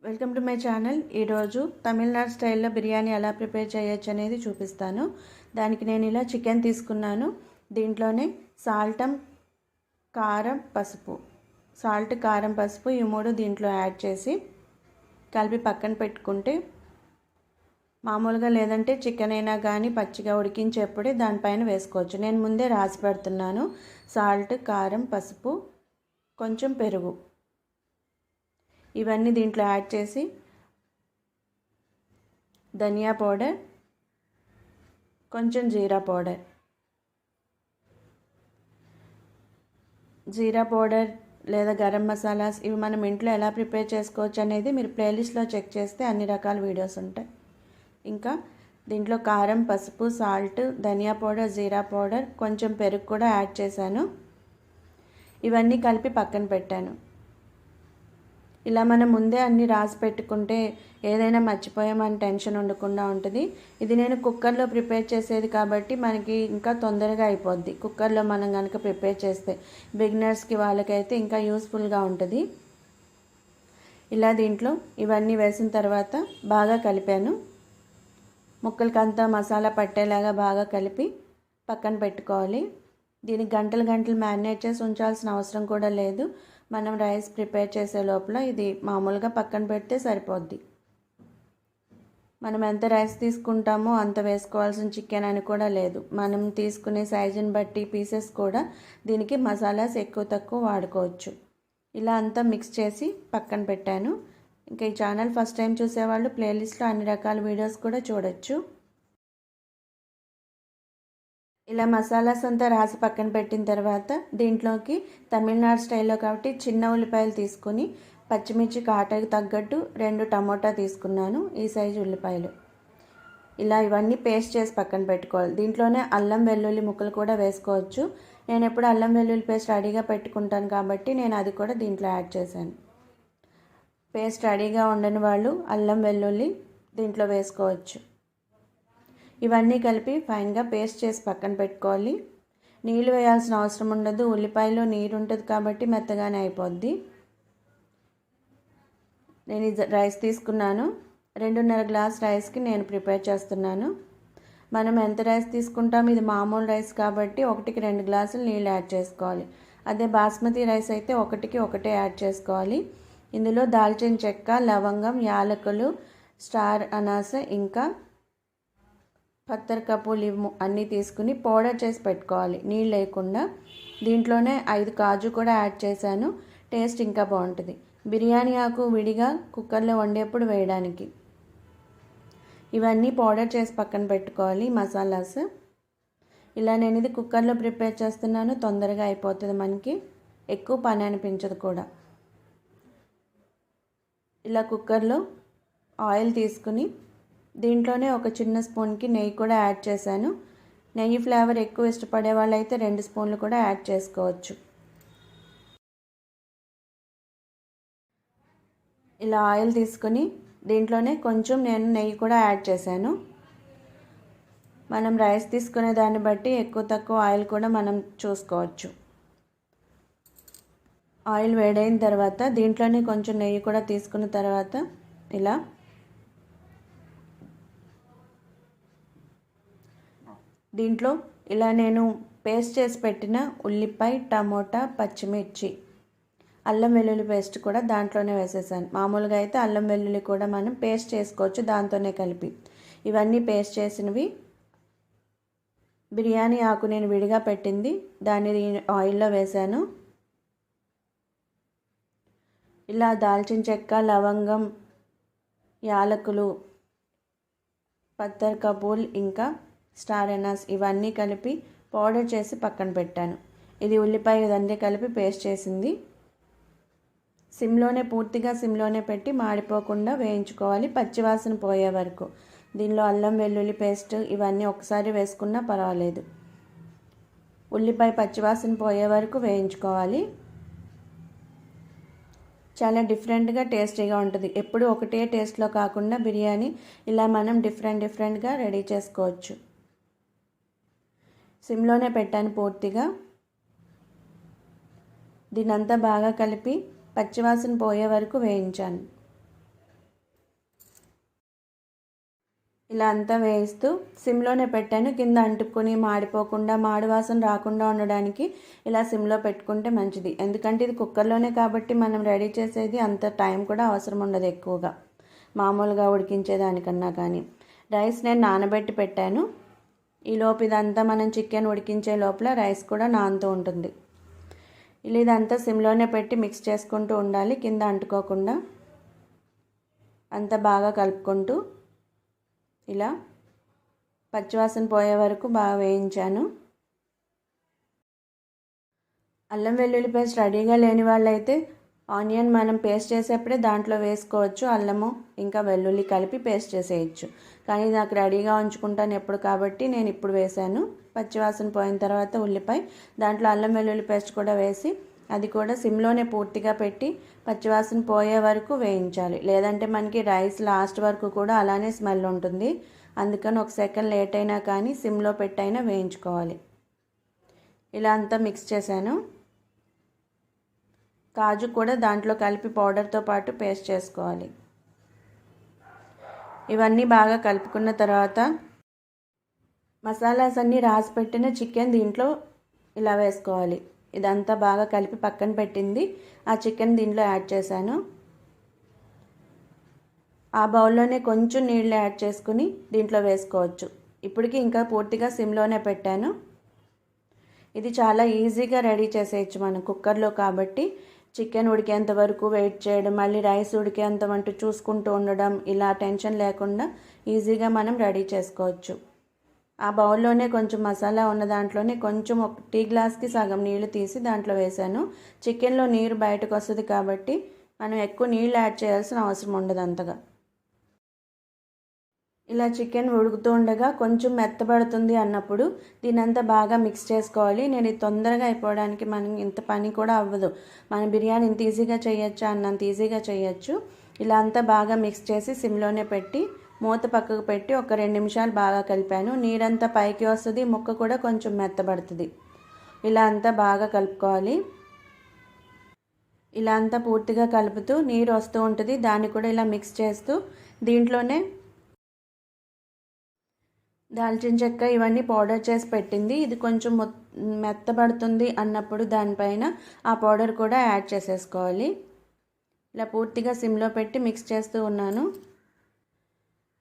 Welcome to my channel. ఈరోజు తమిళనాడు స్టైల్లో బిర్యానీ ఎలా ప్రిపేర్ చేయొచ్చు అనేది చూపిస్తాను. దానికి నేను ఇలా చికెన్ తీసుకున్నాను. దీంట్లోనే కారం, పసుపు ఈ మూడు దీంట్లో యాడ్ చేసి కలిపి పక్కన పెట్టుకుంటే మామూలుగా లేదంటే చికెన్ అయినా కానీ పచ్చిగా ఉడికించేప్పుడే దానిపైన వేసుకోవచ్చు. నేను ముందే రాసి పెడుతున్నాను. సాల్ట్, కారం, పసుపు, కొంచెం పెరుగు ఇవన్నీ దీంట్లో యాడ్ చేసి ధనియా పౌడర్, కొంచెం జీరా పౌడర్ లేదా గరం మసాలాస్ ఇవి మనం ఇంట్లో ఎలా ప్రిపేర్ చేసుకోవచ్చు అనేది మీరు ప్లేలిస్ట్లో చెక్ చేస్తే అన్ని రకాల వీడియోస్ ఉంటాయి. ఇంకా దీంట్లో కారం, పసుపు, సాల్ట్, ధనియా పౌడర్, జీరా పౌడర్, కొంచెం పెరుగు కూడా యాడ్ చేశాను. ఇవన్నీ కలిపి పక్కన పెట్టాను. ఇలా మనం ముందే అన్నీ రాసి పెట్టుకుంటే ఏదైనా మర్చిపోయామని టెన్షన్ ఉండకుండా ఉంటుంది. ఇది నేను కుక్కర్లో ప్రిపేర్ చేసేది కాబట్టి మనకి ఇంకా తొందరగా అయిపోద్ది. కుక్కర్లో మనం కనుక ప్రిపేర్ చేస్తే బిగినర్స్కి వాళ్ళకైతే ఇంకా యూస్ఫుల్గా ఉంటుంది. ఇలా దీంట్లో ఇవన్నీ వేసిన తర్వాత బాగా కలిపాను. ముక్కలకంతా మసాలా పట్టేలాగా బాగా కలిపి పక్కన పెట్టుకోవాలి. దీనికి గంటలు మ్యారినేట్ చేసి ఉంచాల్సిన అవసరం కూడా లేదు. మనం రైస్ ప్రిపేర్ చేసే లోపల ఇది మామూలుగా పక్కన పెడితే సరిపోద్ది. మనం ఎంత రైస్ తీసుకుంటామో అంత వేసుకోవాల్సిన చికెన్ అని కూడా లేదు. మనం తీసుకునే సైజుని బట్టి పీసెస్ కూడా దీనికి మసాలాస్ ఎక్కువ తక్కువ వాడుకోవచ్చు. ఇలా అంతా మిక్స్ చేసి పక్కన పెట్టాను. ఇంకా ఈ ఛానల్ ఫస్ట్ టైం చూసేవాళ్ళు ప్లేలిస్ట్లో అన్ని రకాల వీడియోస్ కూడా చూడొచ్చు. ఇలా మసాలాస్ అంతా రాసి పక్కన పెట్టిన తర్వాత దీంట్లోకి తమిళనాడు స్టైల్లో కాబట్టి చిన్న ఉల్లిపాయలు తీసుకుని పచ్చిమిర్చి కాటకి తగ్గట్టు 2 టమోటా తీసుకున్నాను. ఈ సైజు ఉల్లిపాయలు ఇలా ఇవన్నీ పేస్ట్ చేసి పక్కన పెట్టుకోవాలి. దీంట్లోనే అల్లం వెల్లుల్లి ముక్కలు కూడా వేసుకోవచ్చు. నేను ఎప్పుడు అల్లం వెల్లుల్లి పేస్ట్ రెడీగా పెట్టుకుంటాను కాబట్టి నేను అది కూడా దీంట్లో యాడ్ చేశాను. పేస్ట్ రెడీగా ఉండని వాళ్ళు అల్లం వెల్లుల్లి దీంట్లో వేసుకోవచ్చు. ఇవన్నీ కలిపి ఫైన్గా పేస్ట్ చేసి పక్కన పెట్టుకోవాలి. నీళ్ళు వేయాల్సిన అవసరం ఉండదు. ఉల్లిపాయలో నీరు ఉంటుంది కాబట్టి మెత్తగానే అయిపోద్ది. నేను రైస్ తీసుకున్నాను. 2.5 గ్లాస్ రైస్కి నేను ప్రిపేర్ చేస్తున్నాను. మనం ఎంత రైస్ తీసుకుంటాం, ఇది మామూలు రైస్ కాబట్టి 1కి 2 గ్లాసులు నీళ్ళు యాడ్ చేసుకోవాలి. అదే బాస్మతి రైస్ అయితే 1కి 1 యాడ్ చేసుకోవాలి. ఇందులో దాల్చిన చెక్క, లవంగం, యాలకులు, స్టార్ అనాస, ఇంకా పత్తర్ కపూలు అన్నీ తీసుకుని పౌడర్ చేసి పెట్టుకోవాలి నీళ్ళు లేకుండా. దీంట్లోనే 5 కాజు కూడా యాడ్ చేశాను. టేస్ట్ ఇంకా బాగుంటుంది. బిర్యానీ ఆకు విడిగా కుక్కర్లో వండేప్పుడు వేయడానికి. ఇవన్నీ పౌడర్ చేసి పక్కన పెట్టుకోవాలి మసాలాస్. ఇలా నేను ఇది కుక్కర్లో ప్రిపేర్ చేస్తున్నాను. తొందరగా అయిపోతుంది, మనకి ఎక్కువ పని అనిపించదు కూడా. ఇలా కుక్కర్లో ఆయిల్ తీసుకుని దీంట్లోనే ఒక చిన్న స్పూన్కి నెయ్యి కూడా యాడ్ చేశాను. నెయ్యి ఫ్లేవర్ ఎక్కువ ఇష్టపడే వాళ్ళైతే 2 స్పూన్లు కూడా యాడ్ చేసుకోవచ్చు. ఇలా ఆయిల్ తీసుకుని దీంట్లోనే కొంచెం నేను నెయ్యి కూడా యాడ్ చేశాను. మనం రైస్ తీసుకునే దాన్ని బట్టి ఎక్కువ తక్కువ ఆయిల్ కూడా మనం చూసుకోవచ్చు. ఆయిల్ వేడైన తర్వాత దీంట్లోనే కొంచెం నెయ్యి కూడా తీసుకున్న తర్వాత ఇలా దీంట్లో ఇలా నేను పేస్ట్ చేసి పెట్టిన ఉల్లిపాయ, టమోటా, పచ్చిమిర్చి, అల్లం వెల్లుల్లి పేస్ట్ కూడా దాంట్లోనే వేసేసాను. మామూలుగా అయితే అల్లం వెల్లుల్లి కూడా మనం పేస్ట్ చేసుకోవచ్చు దాంతోనే కలిపి. ఇవన్నీ పేస్ట్ చేసినవి. బిర్యానీ ఆకు నేను విడిగా పెట్టింది దాన్ని ఆయిల్లో వేశాను. ఇలా దాల్చిన చెక్క, లవంగం, యాలకులు, పత్తర్ కపూల్, ఇంకా స్టార్ ఎనాస్ ఇవన్నీ కలిపి పౌడర్ చేసి పక్కన పెట్టాను. ఇది ఉల్లిపాయ ఇదంతా కలిపి పేస్ట్ చేసింది. పూర్తిగా సిమ్లోనే పెట్టి మాడిపోకుండా వేయించుకోవాలి పచ్చివాసన పోయే వరకు. దీనిలో అల్లం వెల్లుల్లి పేస్ట్ ఇవన్నీ ఒకసారి వేసుకున్నా పర్వాలేదు. ఉల్లిపాయ పచ్చివాసన పోయే వరకు వేయించుకోవాలి. చాలా డిఫరెంట్గా టేస్టీగా ఉంటుంది. ఎప్పుడు ఒకటే టేస్ట్లో కాకుండా బిర్యానీ ఇలా మనం డిఫరెంట్గా రెడీ చేసుకోవచ్చు. సిమ్లోనే పెట్టాను పూర్తిగా. దీనంతా బాగా కలిపి పచ్చివాసన పోయే వరకు వేయించాను. ఇలా అంతా వేస్తూ సిమ్లోనే పెట్టాను. కింద అంటుకొని మాడిపోకుండా మాడి వాసన రాకుండా ఉండడానికి ఇలా సిమ్లో పెట్టుకుంటే మంచిది. ఎందుకంటే ఇది కుక్కర్లోనే కాబట్టి మనం రెడీ చేసేది అంత టైం కూడా అవసరం ఉండదు ఎక్కువగా, మామూలుగా ఉడికించేదానికన్నా. కానీ రైస్ నేను నానబెట్టి పెట్టాను. ఈలోపు ఇదంతా మనం చికెన్ ఉడికించే లోపల రైస్ కూడా నానుతూ ఉంటుంది. ఇలా ఇదంతా సిమ్లోనే పెట్టి మిక్స్ చేసుకుంటూ ఉండాలి, కింద అంటుకోకుండా. అంతా బాగా కలుపుకుంటూ ఇలా పచ్చివాసన పోయే వరకు బాగా వేయించాను. అల్లం వెల్లుల్లి పేస్ట్ రెడీగా లేని వాళ్ళైతే ఆనియన్ మనం పేస్ట్ చేసేప్పుడే దాంట్లో వేసుకోవచ్చు. అల్లము ఇంకా వెల్లుల్లి కలిపి పేస్ట్ చేసేయచ్చు. కానీ నాకు రెడీగా ఉంచుకుంటాను ఎప్పుడు కాబట్టి నేను ఇప్పుడు వేసాను. పచ్చివాసన పోయిన తర్వాత ఉల్లిపాయ, దాంట్లో అల్లం వెల్లుల్లి పేస్ట్ కూడా వేసి అది కూడా సిమ్లోనే పూర్తిగా పెట్టి పచ్చివాసన పోయే వరకు వేయించాలి. లేదంటే మనకి రైస్ లాస్ట్ వరకు కూడా అలానే స్మెల్ ఉంటుంది. అందుకని ఒక సెకండ్ లేట్ అయినా కానీ సిమ్లో పెట్టైనా వేయించుకోవాలి. ఇలా అంతా మిక్స్ చేశాను. కాజు కూడా దాంట్లో కలిపి పౌడర్తో పాటు పేస్ట్ చేసుకోవాలి. ఇవన్నీ బాగా కలుపుకున్న తర్వాత మసాలాస్ అన్నీ రాసి పెట్టిన చికెన్ దీంట్లో ఇలా వేసుకోవాలి. ఇదంతా బాగా కలిపి పక్కన పెట్టింది ఆ చికెన్ దీంట్లో యాడ్ చేశాను. ఆ బౌల్లోనే కొంచెం నీళ్ళు యాడ్ చేసుకుని దీంట్లో వేసుకోవచ్చు. ఇప్పటికి ఇంకా పూర్తిగా సిమ్లోనే పెట్టాను. ఇది చాలా ఈజీగా రెడీ చేసేయచ్చు మనం కుక్కర్లో కాబట్టి. చికెన్ ఉడికేంత వరకు వెయిట్ చేయడం, మళ్ళీ రైస్ ఉడికేంత వంట చూసుకుంటూ ఉండడం, ఇలా టెన్షన్ లేకుండా ఈజీగా మనం రెడీ చేసుకోవచ్చు. ఆ బౌల్లోనే కొంచెం మసాలా ఉన్న దాంట్లోనే కొంచెం ఒక టీ గ్లాస్కి సగం నీళ్లు తీసి దాంట్లో వేసాను. చికెన్లో నీరు బయటకు వస్తుంది కాబట్టి మనం ఎక్కువ నీళ్ళు యాడ్ చేయాల్సిన అవసరం ఉండదు అంతగా. ఇలా చికెన్ ఉడుకుతూ ఉండగా కొంచెం మెత్తబడుతుంది అన్నప్పుడు దీనంతా బాగా మిక్స్ చేసుకోవాలి. నేను ఇది తొందరగా అయిపోవడానికి మనం ఇంత పని కూడా అవ్వదు. మన బిర్యానీ ఇంత ఈజీగా చేయొచ్చు అన్నంత ఈజీగా చేయొచ్చు. ఇలా అంతా బాగా మిక్స్ చేసి సిమ్లోనే పెట్టి మూత పక్కకు పెట్టి ఒక 2 నిమిషాలు బాగా కలిపాను. నీరంతా పైకి వస్తుంది, ముక్క కూడా కొంచెం మెత్తబడుతుంది. ఇలా అంతా బాగా కలుపుకోవాలి. ఇలా అంతా పూర్తిగా కలుపుతూ నీరు వస్తూ ఉంటుంది, దాన్ని కూడా ఇలా మిక్స్ చేస్తూ దీంట్లోనే దాల్చిన చెక్క ఇవన్నీ పౌడర్ చేసి పెట్టింది. ఇది కొంచెం మెత్తబడుతుంది అన్నప్పుడు దానిపైన ఆ పౌడర్ కూడా యాడ్ చేసేసుకోవాలి. ఇలా పూర్తిగా సిమ్లో పెట్టి మిక్స్ చేస్తూ ఉన్నాను.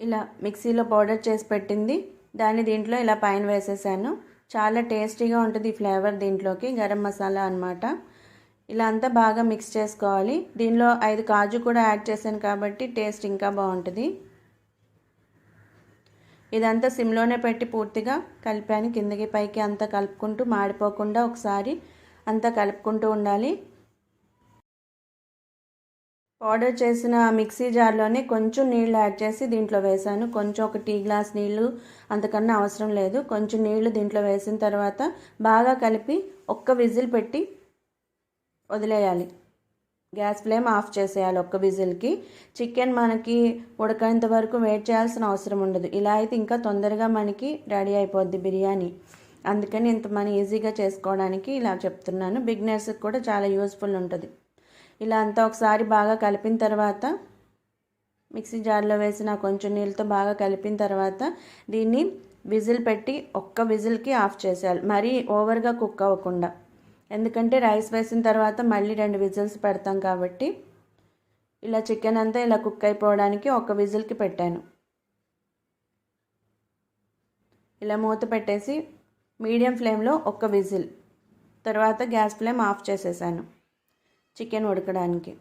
ఇలా మిక్సీలో పౌడర్ చేసి పెట్టింది దాన్ని దీంట్లో ఇలా పైన వేసేసాను. చాలా టేస్టీగా ఉంటుంది ఈ ఫ్లేవర్ దీంట్లోకి, గరం మసాలా అన్నమాట. ఇలా అంతా బాగా మిక్స్ చేసుకోవాలి. దీనిలో 5 కాజు కూడా యాడ్ చేశాను కాబట్టి టేస్ట్ ఇంకా బాగుంటుంది. ఇదంతా సిమ్లోనే పెట్టి పూర్తిగా కలిపాను. కిందకి పైకి అంతా కలుపుకుంటూ మాడిపోకుండా ఒకసారి అంతా కలుపుకుంటూ ఉండాలి. పౌడర్ చేసిన మిక్సీ జార్లోనే కొంచెం నీళ్ళు యాడ్ చేసి దీంట్లో వేసాను. కొంచెం ఒక టీ గ్లాస్ నీళ్ళు, అంతకన్నా అవసరం లేదు. కొంచెం నీళ్లు దీంట్లో వేసిన తర్వాత బాగా కలిపి ఒక్క విజిల్ పెట్టి వదిలేయాలి. గ్యాస్ ఫ్లేమ్ ఆఫ్ చేసేయాలి ఒక్క విజిల్కి. చికెన్ మనకి ఉడకేంత వరకు వెయిట్ చేయాల్సిన అవసరం ఉండదు. ఇలా అయితే ఇంకా తొందరగా మనకి రెడీ అయిపోద్ది బిర్యానీ. అందుకని ఇంత మనం ఈజీగా చేసుకోవడానికి ఇలా చెప్తున్నాను. బిగినర్స్కి కూడా చాలా యూస్ఫుల్ ఉంటుంది. ఇలా అంతా ఒకసారి బాగా కలిపిన తర్వాత మిక్సీ జార్లో వేసిన కొంచెం నీళ్ళతో బాగా కలిపిన తర్వాత దీన్ని విజిల్ పెట్టి ఒక్క విజిల్కి ఆఫ్ చేసేయాలి. మరీ ఓవర్గా కుక్ అవ్వకుండా, ఎందుకంటే రైస్ వేసిన తర్వాత మళ్ళీ 2 విజిల్స్ పెడతాం కాబట్టి. ఇలా చికెన్ అంతా ఇలా కుక్ అయిపోవడానికి ఒక్క విజిల్కి పెట్టాను. ఇలా మూత పెట్టేసి మీడియం ఫ్లేమ్లో ఒక్క విజిల్ తర్వాత గ్యాస్ ఫ్లేమ్ ఆఫ్ చేసేసాను చికెన్ ఉడకడానికి.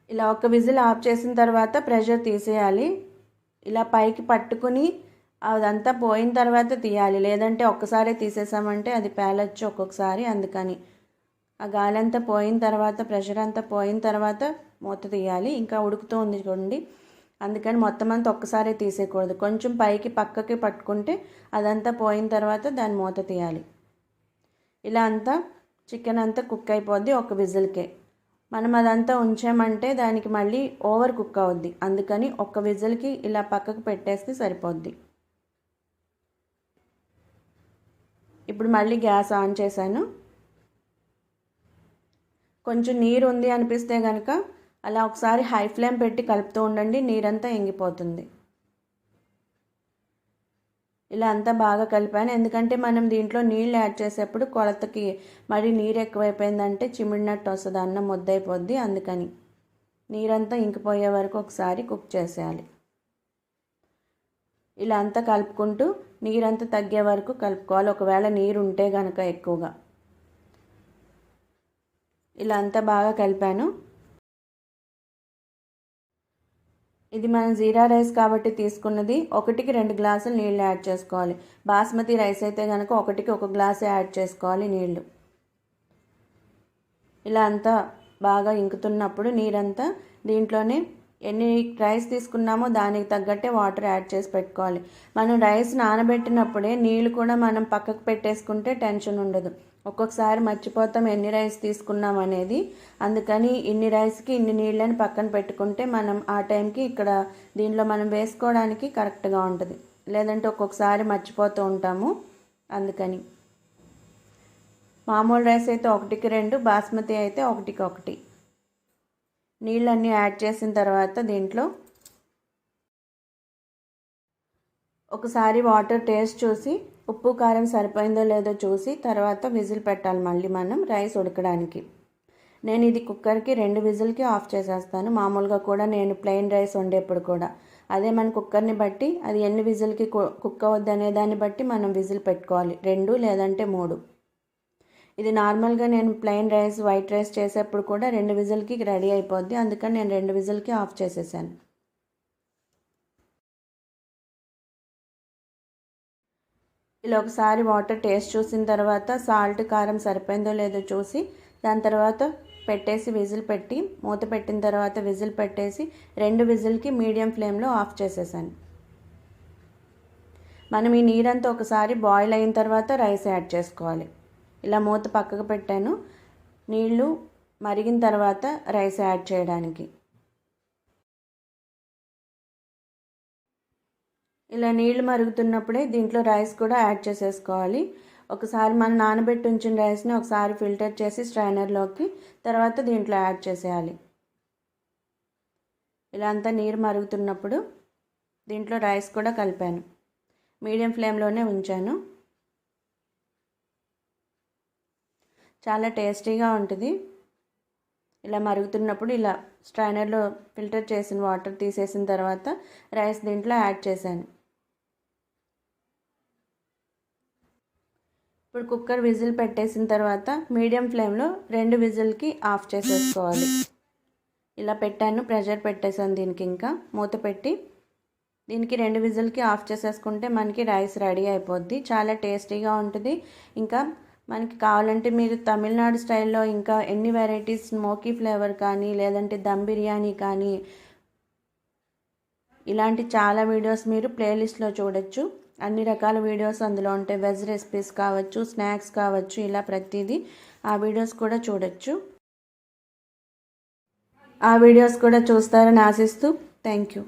ఇలా ఒక విజిల్ ఆఫ్ చేసిన తర్వాత ప్రెషర్ తీసేయాలి. ఇలా పైకి పట్టుకుని అదంతా పోయిన తర్వాత తీయాలి, లేదంటే ఒక్కసారి తీసేసామంటే అది పేలొచ్చు ఒక్కొక్కసారి. అందుకని ఆ గాలి అంతా పోయిన తర్వాత, ప్రెషర్ అంతా పోయిన తర్వాత మూత తీయాలి. ఇంకా ఉడుకుతూ ఉంది చూడండి, అందుకని మొత్తం అంతా ఒక్కసారి తీసేయకూడదు. కొంచెం పైకి పక్కకి పట్టుకుంటే అదంతా పోయిన తర్వాత దాన్ని మూత తీయాలి. ఇలా అంతా చికెన్ అంతా కుక్ అయిపోద్ది ఒక విజిల్కే. మనం అదంతా ఉంచామంటే దానికి మళ్ళీ ఓవర్ కుక్ అవుద్ది. అందుకని ఒక్క విజిల్కి ఇలా పక్కకు పెట్టేస్తే సరిపోద్ది. ఇప్పుడు మళ్ళీ గ్యాస్ ఆన్ చేశాను. కొంచెం నీరు ఉంది అనిపిస్తే కనుక అలా ఒకసారి హై ఫ్లేమ్ పెట్టి కలుపుతూ ఉండండి, నీరంతా ఎంగిపోతుంది. ఇలా అంతా బాగా కలిపాను. ఎందుకంటే మనం దీంట్లో నీళ్ళు యాడ్ చేసేప్పుడు కొలతకి మరి నీరు ఎక్కువైపోయిందంటే చిమిడినట్టు వస్తుంది, అన్నం ముద్దైపోద్ది. అందుకని నీరంతా ఇంకిపోయే వరకు ఒకసారి కుక్ చేసేయాలి. ఇలా అంతా కలుపుకుంటూ నీరంతా తగ్గే వరకు కలుపుకోవాలి, ఒకవేళ నీరు ఉంటే కనుక ఎక్కువగా. ఇలా అంతా బాగా కలిపాను. ఇది మనం జీరా రైస్ కాబట్టి తీసుకున్నది 1కి 2 గ్లాసులు నీళ్ళు యాడ్ చేసుకోవాలి. బాస్మతి రైస్ అయితే కనుక 1కి 1 గ్లాస్ యాడ్ చేసుకోవాలి నీళ్ళు. ఇలా అంతా బాగా ఇంకుతున్నప్పుడు నీరంతా దీంట్లోనే ఎన్ని రైస్ తీసుకున్నామో దానికి తగ్గట్టే వాటర్ యాడ్ చేసి పెట్టుకోవాలి. మనం రైస్ నానబెట్టినప్పుడే నీళ్ళు కూడా మనం పక్కకు పెట్టేసుకుంటే టెన్షన్ ఉండదు. ఒక్కొక్కసారి మర్చిపోతాం ఎన్ని రైస్ తీసుకున్నాం అనేది. అందుకని ఇన్ని రైస్కి ఇన్ని నీళ్ళని పక్కన పెట్టుకుంటే మనం ఆ టైంకి ఇక్కడ దీనిలో మనం వేసుకోవడానికి కరెక్ట్గా ఉంటుంది. లేదంటే ఒక్కొక్కసారి మర్చిపోతూ ఉంటాము. అందుకని మామూలు రైస్ అయితే 1కి 2, బాస్మతి అయితే 1కి 1. నీళ్ళన్నీ యాడ్ చేసిన తర్వాత దీంట్లో ఒకసారి వాటర్ టేస్ట్ చూసి ఉప్పు కారం సరిపోయిందో లేదో చూసి తర్వాత విజిల్ పెట్టాలి మళ్ళీ మనం రైస్ ఉడకడానికి. నేను ఇది కుక్కర్కి 2 విజిల్కి ఆఫ్ చేసేస్తాను. మామూలుగా కూడా నేను ప్లెయిన్ రైస్ వండేప్పుడు కూడా అదే మన కుక్కర్ని బట్టి అది ఎన్ని విజిల్కి కుక్ అవుద్ది అనే దాన్ని బట్టి మనం విజిల్ పెట్టుకోవాలి, 2 లేదంటే 3. ఇది నార్మల్గా నేను ప్లెయిన్ రైస్ వైట్ రైస్ చేసేప్పుడు కూడా 2 విజిల్కి రెడీ అయిపోద్ది. అందుకని నేను 2 విజిల్కి ఆఫ్ చేసేసాను. ఇలా ఒకసారి వాటర్ టేస్ట్ చూసిన తర్వాత సాల్ట్ కారం సరిపోయిందో లేదో చూసి దాని తర్వాత పెట్టేసి విజిల్ పెట్టి మూత పెట్టిన తర్వాత విజిల్ పెట్టేసి 2 విజిల్కి మీడియం ఫ్లేమ్లో ఆఫ్ చేసేసాను. మనం ఈ నీరంతా ఒకసారి బాయిల్ అయిన తర్వాత రైస్ యాడ్ చేసుకోవాలి. ఇలా మూత పక్కకు పెట్టాను, నీళ్ళు మరిగిన తర్వాత రైస్ యాడ్ చేయడానికి. ఇలా నీళ్ళు మరుగుతున్నప్పుడే దీంట్లో రైస్ కూడా యాడ్ చేసేసుకోవాలి. ఒకసారి మనం నానబెట్టి ఉంచిన రైస్ని ఒకసారి ఫిల్టర్ చేసి స్ట్రైనర్లోకి తర్వాత దీంట్లో యాడ్ చేసేయాలి. ఇలా అంతా నీరు మరుగుతున్నప్పుడు దీంట్లో రైస్ కూడా కలిపాను, మీడియం ఫ్లేమ్లోనే ఉంచాను. చాలా టేస్టీగా ఉంటుంది. ఇలా మరుగుతున్నప్పుడు ఇలా స్ట్రైనర్లో ఫిల్టర్ చేసిన వాటర్ తీసేసిన తర్వాత రైస్ దీంట్లో యాడ్ చేశాను. ఇప్పుడు కుక్కర్ విజిల్ పెట్టేసిన తర్వాత మీడియం ఫ్లేమ్లో 2 విజిల్కి ఆఫ్ చేసేసుకోవాలి. ఇలా పెట్టాను, ప్రెషర్ పెట్టేశాను దీనికి. ఇంకా మూత పెట్టి దీనికి 2 విజిల్కి ఆఫ్ చేసేసుకుంటే మనకి రైస్ రెడీ అయిపోద్ది. చాలా టేస్టీగా ఉంటుంది. ఇంకా మనకి కావాలంటే మీరు తమిళనాడు స్టైల్లో ఇంకా ఎన్ని వెరైటీస్ స్మోకీ ఫ్లేవర్ కానీ లేదంటే దమ్ బిర్యానీ కానీ ఇలాంటి చాలా వీడియోస్ మీరు ప్లేలిస్ట్లో చూడొచ్చు. అన్ని రకాల వీడియోస్ అందులో ఉంటాయి. వెజ్ రెసిపీస్ కావచ్చు, స్నాక్స్ కావచ్చు, ఇలా ప్రతిదీ ఆ వీడియోస్ కూడా చూడొచ్చు. ఆ వీడియోస్ కూడా చూస్తారని ఆశిస్తూ థ్యాంక్ యూ.